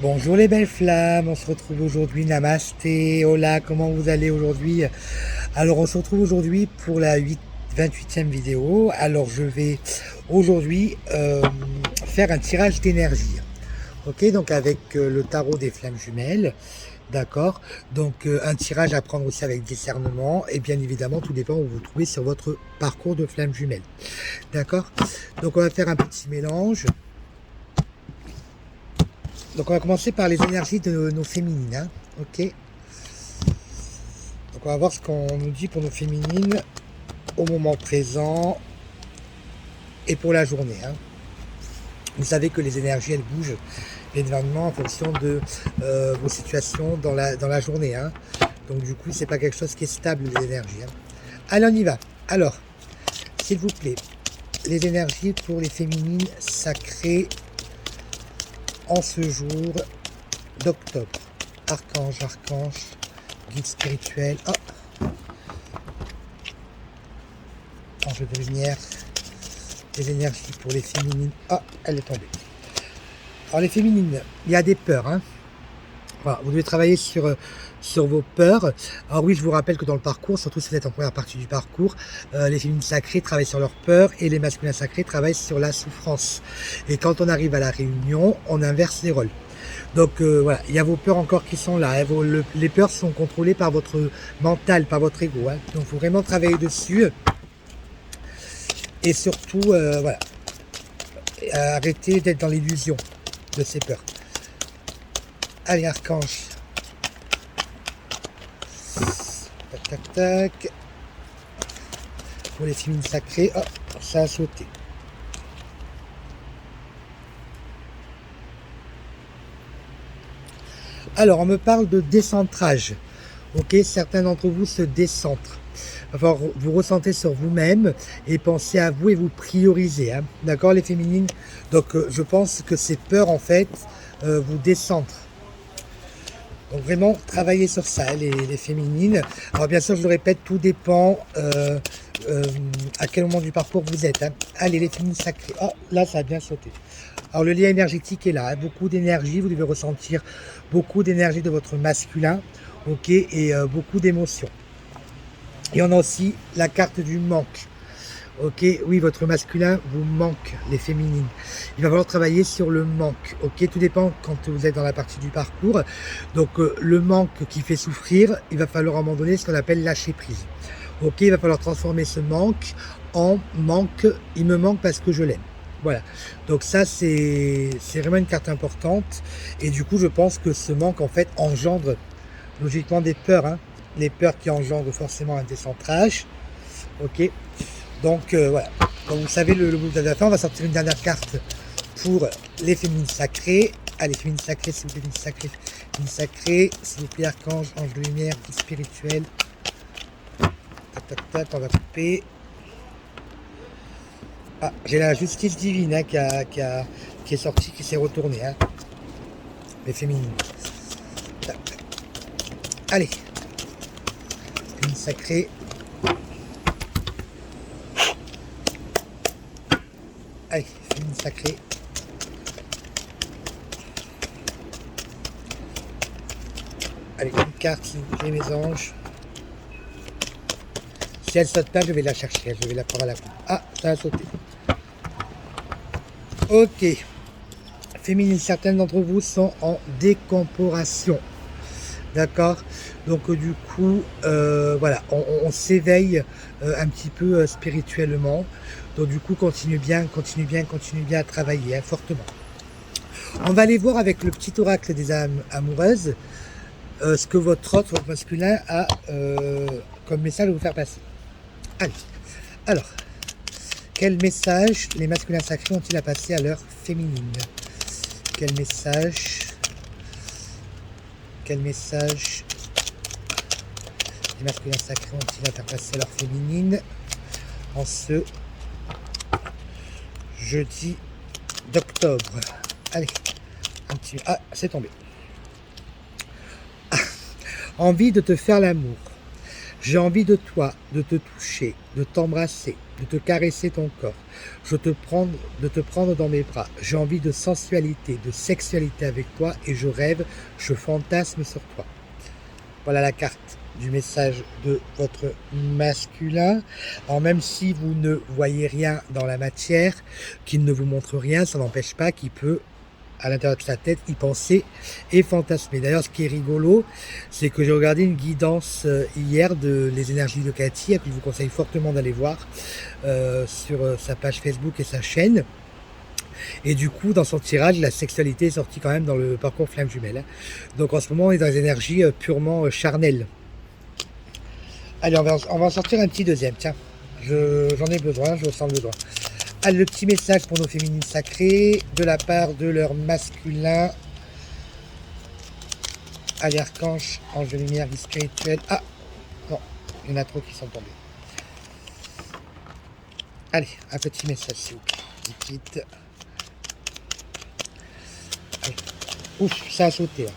Bonjour les belles flammes, on se retrouve aujourd'hui, namasté, hola, comment vous allez aujourd'hui? Alors on se retrouve aujourd'hui pour la 28e vidéo. Alors je vais aujourd'hui faire un tirage d'énergie. Ok, donc avec le tarot des flammes jumelles, d'accord. Donc un tirage à prendre aussi avec discernement et bien évidemment tout dépend où vous vous trouvez sur votre parcours de flammes jumelles, d'accord. Donc on va faire un petit mélange. Donc on va commencer par les énergies de nos féminines, hein. Ok. Donc on va voir ce qu'on nous dit pour nos féminines au moment présent et pour la journée, hein. Vous savez que les énergies elles bougent énormément en fonction de vos situations dans la journée, hein. Donc du coup c'est pas quelque chose qui est stable, les énergies, hein. Allez, on y va. Alors s'il vous plaît, les énergies pour les féminines sacrées en ce jour d'octobre. Archange, guide spirituel. Oh, ange de lumière. Les énergies pour les féminines. Ah, elle est tombée. Alors les féminines, il y a des peurs, hein. Voilà, vous devez travailler sur vos peurs. Alors oui, je vous rappelle que dans le parcours, surtout si vous êtes en première partie du parcours, les féminines sacrées travaillent sur leurs peurs et les masculins sacrés travaillent sur la souffrance. Et quand on arrive à la réunion, on inverse les rôles. Donc voilà, il y a vos peurs encore qui sont là, hein. Les peurs sont contrôlées par votre mental, par votre ego, hein. Donc il faut vraiment travailler dessus. Et surtout, voilà, arrêtez d'être dans l'illusion de ces peurs. Allez, archange. Tac, tac, tac. Pour les féminines sacrées, oh, ça a sauté. Alors, on me parle de décentrage. Ok, certains d'entre vous se décentrent. Enfin, vous ressentez sur vous-même et pensez à vous et vous priorisez, hein. D'accord, les féminines. Donc, je pense que ces peurs, en fait, vous décentrent. Donc, vraiment, travaillez sur ça, hein, les féminines. Alors, bien sûr, je le répète, tout dépend à quel moment du parcours vous êtes, hein. Allez, les féminines sacrées. Oh, là, ça a bien sauté. Alors, le lien énergétique est là, hein. Beaucoup d'énergie. Vous devez ressentir beaucoup d'énergie de votre masculin. Ok, et beaucoup d'émotions. Et on a aussi la carte du manque. Ok, oui, votre masculin vous manque, les féminines. Il va falloir travailler sur le manque. Ok, tout dépend quand vous êtes dans la partie du parcours. Donc, le manque qui fait souffrir, il va falloir à un moment donné ce qu'on appelle lâcher prise. Ok, il va falloir transformer ce manque en manque. Il me manque parce que je l'aime. Voilà. Donc ça, c'est vraiment une carte importante. Et du coup, je pense que ce manque, en fait, engendre logiquement des peurs, hein. Les peurs qui engendrent forcément un décentrage. Ok, donc voilà. Comme vous savez, le mot de la fin, on va sortir une dernière carte pour les féminines sacrées. Allez, féminines sacrées, s'il vous plaît, féminines sacrées, s'il vous plaît, archange, ange de lumière, guide spirituel. Tac, tac, tac, on va couper. Ah, j'ai la justice divine, hein, qui est sortie, qui s'est retournée, hein. Les féminines. Tac, tac. Allez, féminines sacrées. Allez, féminine sacrée. Allez, une carte, s'il vous plaît, mes anges. Si elle saute pas, je vais la chercher. Je vais la prendre à la coupe. Ah, ça a sauté. Ok. Féminine, certaines d'entre vous sont en décomposition. D'accord. Donc du coup, voilà, on s'éveille un petit peu spirituellement. Donc du coup, continuez bien à travailler, hein, fortement. On va aller voir avec le petit oracle des âmes amoureuses ce que votre masculin a comme message à vous faire passer. Allez, alors, quel message les masculins sacrés ont-ils à passer à leur féminine? Quel message les masculins sacrés ont-ils à faire passer à leur féminine en ce jeudi d'octobre? Allez, un petit... Ah, c'est tombé. Ah, envie de te faire l'amour. J'ai envie de toi, de te toucher, de t'embrasser, de te caresser ton corps, de te prendre dans mes bras. J'ai envie de sensualité, de sexualité avec toi et je rêve, je fantasme sur toi. Voilà la carte du message de votre masculin. Alors même si vous ne voyez rien dans la matière, qu'il ne vous montre rien, ça n'empêche pas qu'il peut, à l'intérieur de sa tête, y penser et fantasmer. D'ailleurs, ce qui est rigolo, c'est que j'ai regardé une guidance hier de Les énergies de Cathy, que je vous conseille fortement d'aller voir sur sa page Facebook et sa chaîne. Et du coup, dans son tirage, la sexualité est sortie quand même dans le parcours flamme jumelle. Donc en ce moment, on est dans les énergies purement charnelles. Allez, on va en sortir un petit deuxième, tiens. J'en ai besoin, je ressens le besoin. Allez, le petit message pour nos féminines sacrées, de la part de leur masculin. Allez, archange, ange de lumière, vie spirituelle. Ah, non, il y en a trop qui sont tombés. Allez, un petit message, s'il vous plaît. Vite. Allez. Ouf, ça a sauté, là.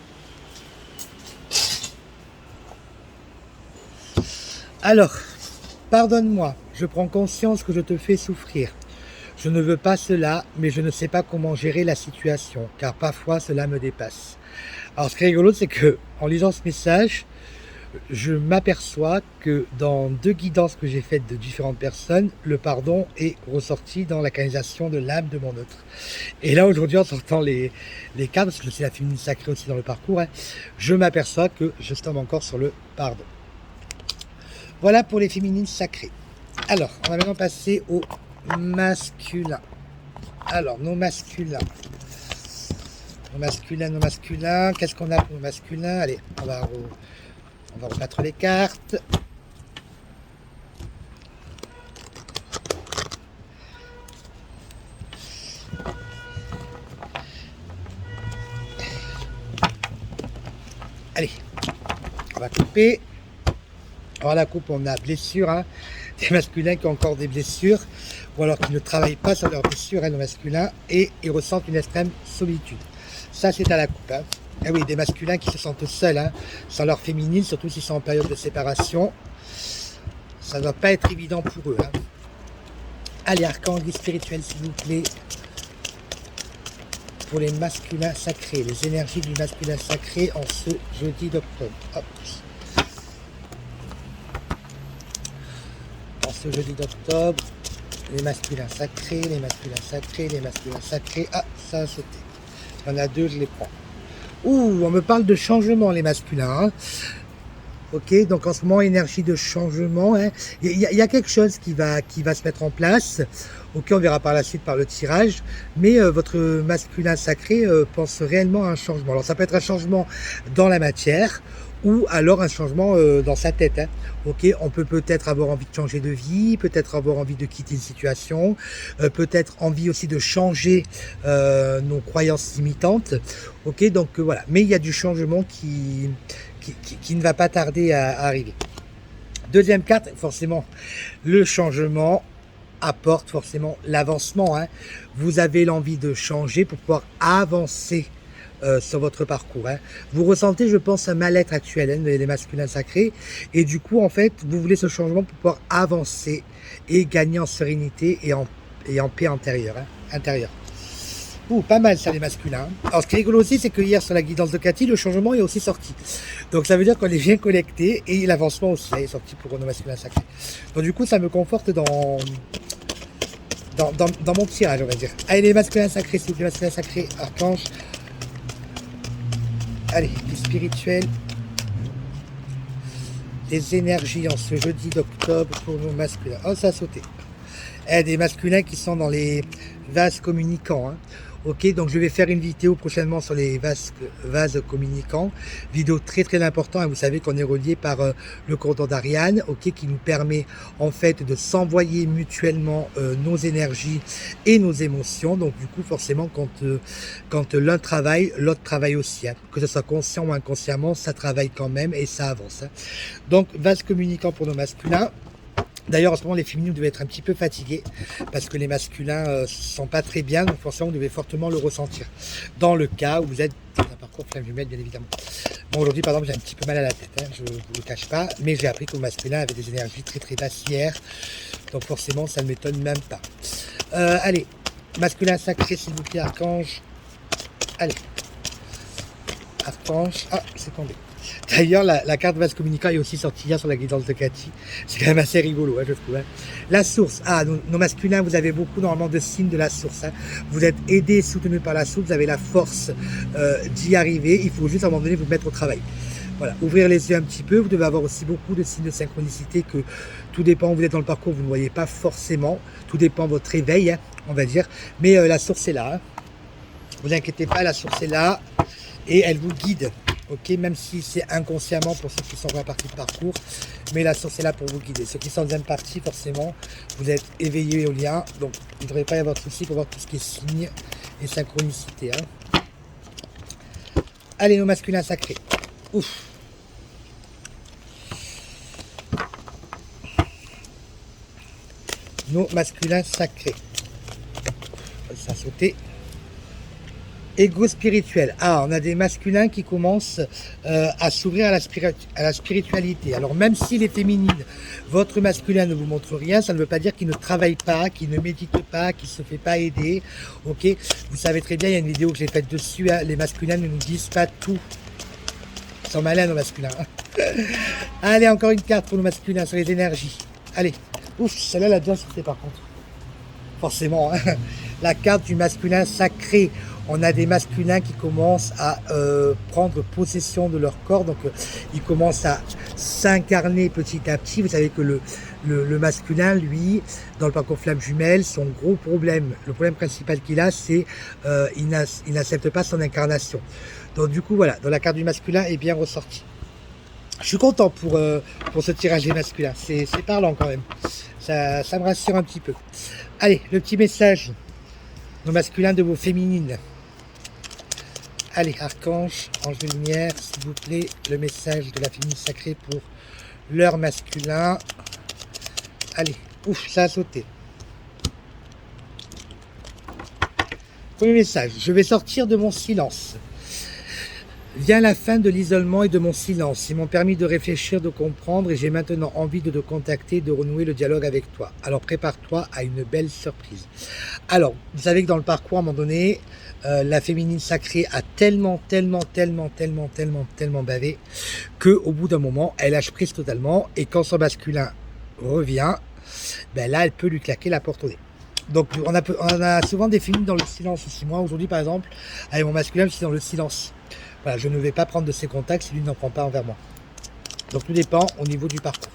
Alors, pardonne-moi, je prends conscience que je te fais souffrir. Je ne veux pas cela, mais je ne sais pas comment gérer la situation, car parfois cela me dépasse. Alors ce qui est rigolo, c'est que en lisant ce message, je m'aperçois que dans 2 guidances que j'ai faites de différentes personnes, le pardon est ressorti dans la canalisation de l'âme de mon autre. Et là aujourd'hui, en sortant les cartes, parce que c'est la féminine sacrée aussi dans le parcours, hein, je m'aperçois que je tombe encore sur le pardon. Voilà pour les féminines sacrées. Alors, on va maintenant passer au masculin. Alors, nos masculins. Nos masculins. Qu'est-ce qu'on a pour nos masculins? Allez, on va rebattre les cartes. Allez, on va couper. Alors la coupe, on a blessure, hein, des masculins qui ont encore des blessures, ou alors qui ne travaillent pas sur leurs blessures, hein, nos masculins, et ils ressentent une extrême solitude. Ça, c'est à la coupe. Hein. Et oui, des masculins qui se sentent seuls, hein, sans leur féminine, surtout s'ils sont en période de séparation. Ça ne doit pas être évident pour eux. Hein. Allez, archange spirituel, s'il vous plaît, pour les masculins sacrés, les énergies du masculin sacré en ce jeudi d'octobre. Hop. Ce jeudi d'octobre, les masculins sacrés, les masculins sacrés, les masculins sacrés. Ah, ça a sauté. Il y en a 2, je les prends. Ouh, on me parle de changement, les masculins. Hein. Ok, donc en ce moment, énergie de changement. Hein. Il y a quelque chose qui va se mettre en place. Ok, on verra par la suite par le tirage. Mais votre masculin sacré pense réellement à un changement. Alors ça peut être un changement dans la matière, ou alors un changement dans sa tête. Hein. Ok, on peut peut-être avoir envie de changer de vie, peut-être avoir envie de quitter une situation, peut-être envie aussi de changer nos croyances limitantes. Ok, donc voilà. Mais il y a du changement qui ne va pas tarder à arriver. Deuxième carte, forcément, le changement apporte forcément l'avancement. Hein. Vous avez l'envie de changer pour pouvoir avancer sur votre parcours. Hein. Vous ressentez, je pense, un mal-être actuel, hein, les masculins sacrés, et du coup, en fait, vous voulez ce changement pour pouvoir avancer et gagner en sérénité et en paix intérieure. Hein, Ouh, pas mal ça, les masculins. Hein. Alors, ce qui est rigolo aussi, c'est que hier, sur la guidance de Cathy, le changement est aussi sorti. Donc, ça veut dire qu'on est bien connecté, et l'avancement aussi est sorti pour nos masculins sacrés. Donc, du coup, ça me conforte dans mon tirage, on va dire. Allez, les masculins sacrés, s'il vous plaît, masculins sacrés, archange. Allez, vie spirituelle. Les énergies en ce jeudi d'octobre pour nos masculins. Oh, ça a sauté. Des masculins qui sont dans les vases communicants. Hein. Ok, donc je vais faire une vidéo prochainement sur les vases communicants. Vidéo très très importante. Hein. Vous savez qu'on est relié par le cordon d'Ariane, ok, qui nous permet en fait de s'envoyer mutuellement nos énergies et nos émotions. Donc du coup, forcément, quand l'un travaille, l'autre travaille aussi. Hein. Que ce soit conscient ou inconsciemment, ça travaille quand même et ça avance. Hein. Donc, vase communicant pour nos masculins. D'ailleurs, en ce moment, les féminines devaient être un petit peu fatiguées parce que les masculins ne sont pas très bien, donc forcément, vous devez fortement le ressentir. Dans le cas où vous êtes dans un parcours flamme jumelle, bien évidemment. Bon, aujourd'hui, par exemple, j'ai un petit peu mal à la tête, hein, je ne vous le cache pas, mais j'ai appris que le masculin avait des énergies très très basses hier, donc forcément, ça ne m'étonne même pas. Allez, masculin sacré, s'il vous plaît, archange. Allez, archange. Ah, c'est tombé. D'ailleurs, la carte vase communicant est aussi sortie hier sur la guidance de Cathy. C'est quand même assez rigolo, hein, je trouve. Hein. La source. Ah, nos masculins, vous avez beaucoup normalement de signes de la source. Hein. Vous êtes aidés, soutenus par la source. Vous avez la force d'y arriver. Il faut juste à un moment donné vous mettre au travail. Voilà, ouvrir les yeux un petit peu. Vous devez avoir aussi beaucoup de signes de synchronicité que tout dépend où vous êtes dans le parcours. Vous ne voyez pas forcément. Tout dépend de votre réveil, hein, on va dire. Mais la source est là. Hein. Vous inquiétez pas, la source est là et elle vous guide. Ok, même si c'est inconsciemment pour ceux qui sont dans la partie de parcours, mais la source est là pour vous guider. Ceux qui sont en deuxième partie, forcément, vous êtes éveillés au lien, donc il ne devrait pas y avoir de souci pour voir tout ce qui est signe et synchronicité. Hein. Allez, nos masculins sacrés. Ouf. Nos masculins sacrés. Ça a sauté. Ego spirituel. Ah, on a des masculins qui commencent à s'ouvrir à la spiritualité. Alors même si les féminines, votre masculin ne vous montre rien, ça ne veut pas dire qu'il ne travaille pas, qu'il ne médite pas, qu'il ne se fait pas aider. Ok, vous savez très bien, il y a une vidéo que j'ai faite dessus, hein, les masculins ne nous disent pas tout. Ils sont malins nos masculins. Allez, encore une carte pour nos masculins sur les énergies. Allez, ouf, celle-là elle a bien sauté par contre. Forcément, hein. La carte du masculin sacré. On a des masculins qui commencent à prendre possession de leur corps, donc ils commencent à s'incarner petit à petit. Vous savez que le masculin, lui, dans le parcours flamme jumelle, son gros problème, le problème principal qu'il a, c'est il n'accepte pas son incarnation. Donc du coup, voilà, dans la carte du masculin est bien ressorti. Je suis content pour ce tirage des masculins, c'est parlant quand même, ça me rassure un petit peu. Allez, le petit message, nos masculins de vos féminines. Allez, archange, ange de lumière, s'il vous plaît, le message de la féminine sacrée pour leur masculin. Allez, ouf, ça a sauté. Premier message, je vais sortir de mon silence. Vient la fin de l'isolement et de mon silence. Ils m'ont permis de réfléchir, de comprendre et j'ai maintenant envie de te contacter, de renouer le dialogue avec toi. Alors prépare-toi à une belle surprise. Alors, vous savez que dans le parcours, à un moment donné, la féminine sacrée a tellement bavé qu'au bout d'un moment, elle lâche prise totalement et quand son masculin revient, ben là, elle peut lui claquer la porte au nez. Donc, on a souvent des féminines dans le silence aussi. Moi, aujourd'hui, par exemple, avec mon masculin, je suis dans le silence. Voilà, je ne vais pas prendre de ses contacts si lui n'en prend pas envers moi. Donc tout dépend au niveau du parcours.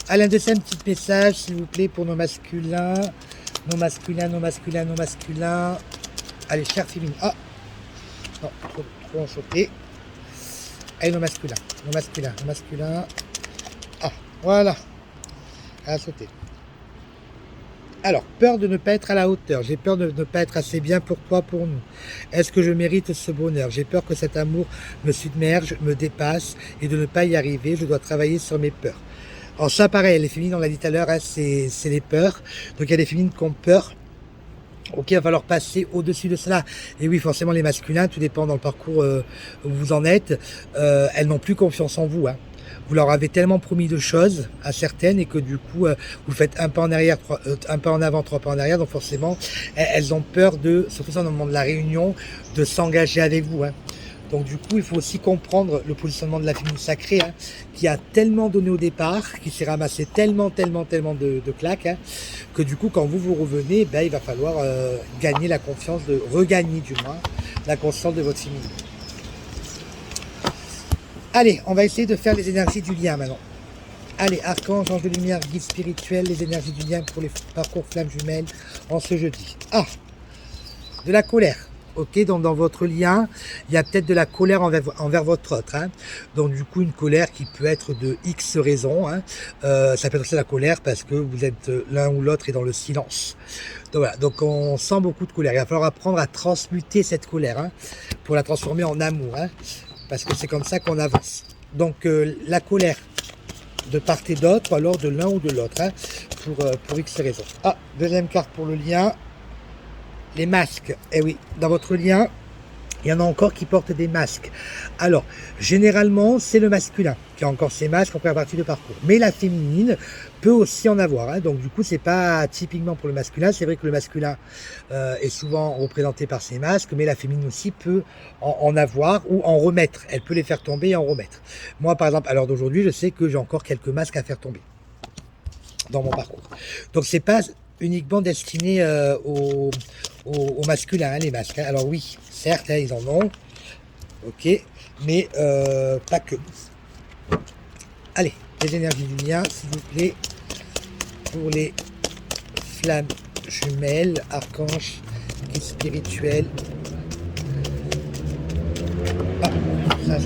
Alain de Seine, petit message, s'il vous plaît, pour nos masculins. Nos masculins. Allez, chère féminine. Ah non, trop en sauté. Allez, nos masculins. Ah, voilà. Elle a sauté. Alors, peur de ne pas être à la hauteur. J'ai peur de ne pas être assez bien pour toi, pour nous. Est-ce que je mérite ce bonheur? J'ai peur que cet amour me submerge, me dépasse et de ne pas y arriver. Je dois travailler sur mes peurs. Alors ça, pareil, les féminines, on l'a dit tout à l'heure, hein, c'est les peurs. Donc il y a des féminines qui ont peur. Ok, il va falloir passer au-dessus de cela. Et oui, forcément, les masculins, tout dépend dans le parcours où vous en êtes. Elles n'ont plus confiance en vous. Hein. Vous leur avez tellement promis de choses à certaines et que du coup, vous faites un pas en arrière, un pas en avant, 3 pas en arrière. Donc forcément, elles ont peur de, surtout ça au moment de la réunion, de s'engager avec vous. Hein. Donc du coup, il faut aussi comprendre le positionnement de la féminine sacrée, hein, qui a tellement donné au départ, qui s'est ramassé tellement de claques, hein, que du coup, quand vous revenez, ben, il va falloir gagner la confiance, regagner du moins, la confiance de votre féminine. Allez, on va essayer de faire les énergies du lien maintenant. Allez, archange, ange de lumière, guide spirituel, les énergies du lien pour les parcours flammes jumelles en ce jeudi. Ah, de la colère. Ok, donc dans votre lien, il y a peut-être de la colère envers votre autre. Hein. Donc du coup, une colère qui peut être de X raisons. Hein. Ça peut être aussi la colère parce que vous êtes l'un ou l'autre est dans le silence. Donc voilà, donc on sent beaucoup de colère. Il va falloir apprendre à transmuter cette colère, hein, pour la transformer en amour. Hein, parce que c'est comme ça qu'on avance. Donc la colère de part et d'autre, alors de l'un ou de l'autre, hein, pour X raisons. Ah, deuxième carte pour le lien. Les masques, eh oui, dans votre lien, Il y en a encore qui portent des masques. Alors, généralement, c'est le masculin qui a encore ses masques en première partie de parcours. Mais la féminine peut aussi en avoir. Hein. Donc, du coup, c'est pas typiquement pour le masculin. C'est vrai que le masculin est souvent représenté par ses masques, mais la féminine aussi peut en avoir ou en remettre. Elle peut les faire tomber et en remettre. Moi, par exemple, à l'heure d'aujourd'hui, je sais que j'ai encore quelques masques à faire tomber dans mon parcours. Donc, c'est pas uniquement destiné aux masculins, hein, les masques. Hein. Alors oui, certes, hein, ils en ont, ok, mais pas que. Allez, les énergies du lien, s'il vous plaît, pour les flammes jumelles, archanges, guides spirituels. Ah, ça,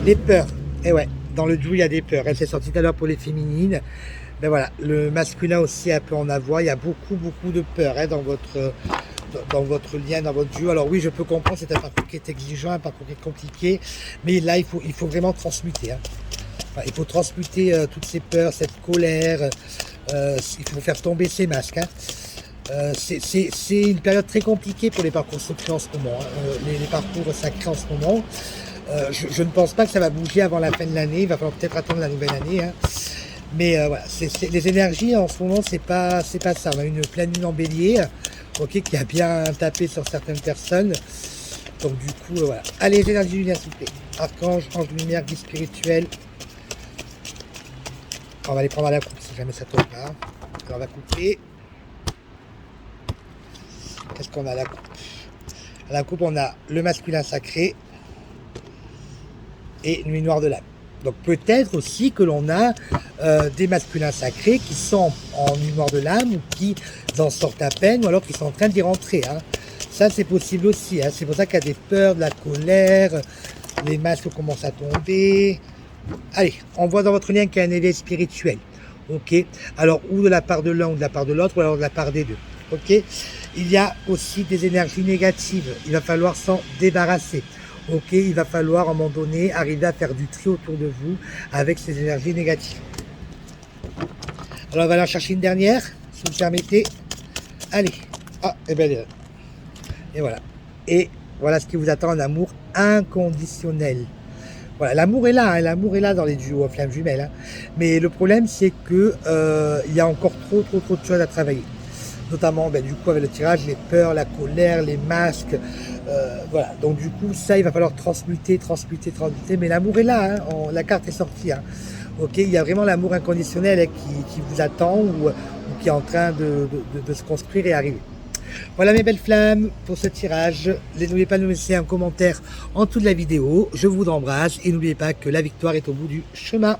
les peurs, et ouais, dans le duo, il y a des peurs. Elle s'est sortie tout à l'heure pour les féminines. Ben voilà, le masculin aussi peut en avoir. Il y a beaucoup de peur hein, dans votre lien, dans votre duo. Alors oui, je peux comprendre, c'est un parcours qui est exigeant, un parcours qui est compliqué, mais là, il faut vraiment transmuter. Hein. Enfin, il faut transmuter toutes ces peurs, cette colère. Il faut faire tomber ces masques. Hein. C'est une période très compliquée pour les parcours sacrés en ce moment. Hein. Les parcours sacrés en ce moment. Je ne pense pas que ça va bouger avant la fin de l'année. Il va falloir peut-être attendre la nouvelle année. Hein. Mais voilà, les énergies en ce moment, c'est pas ça. On a une pleine lune en bélier, ok, qui a bien tapé sur certaines personnes. Donc du coup, voilà. Allez, les énergies lunaires, s'il vous plaît. Archange, ange de lumière, guide spirituel. On va les prendre à la coupe si jamais ça tombe pas. Alors, on va couper. Qu'est-ce qu'on a à la coupe? À la coupe, on a le masculin sacré et nuit noire de l'âme. Donc peut-être aussi que l'on a des masculins sacrés qui sont en nuit noire de l'âme ou qui en sortent à peine ou alors qui sont en train d'y rentrer. Hein. Ça c'est possible aussi. Hein. C'est pour ça qu'il y a des peurs, de la colère, les masques commencent à tomber. Allez, on voit dans votre lien qu'il y a un éveil spirituel. Ok. Alors ou de la part de l'un ou de la part de l'autre ou alors de la part des deux. Ok. Il y a aussi des énergies négatives. Il va falloir s'en débarrasser. Ok, il va falloir à un moment donné arriver à faire du tri autour de vous avec ces énergies négatives. Alors on va aller en chercher une dernière, si vous me permettez. Allez, ah, et bien et voilà. Et voilà ce qui vous attend, un amour inconditionnel. Voilà, l'amour est là, hein, l'amour est là dans les duos flammes jumelles. Hein. Mais le problème c'est que il y a encore trop de choses à travailler. Notamment du coup avec le tirage, les peurs, la colère, les masques. Voilà, donc du coup ça il va falloir transmuter, mais l'amour est là, hein, la carte est sortie. Hein. Ok, il y a vraiment l'amour inconditionnel hein, qui vous attend ou qui est en train de se construire et arriver. Voilà mes belles flammes pour ce tirage. N'oubliez pas de nous laisser un commentaire en dessous de la vidéo. Je vous embrasse et n'oubliez pas que la victoire est au bout du chemin.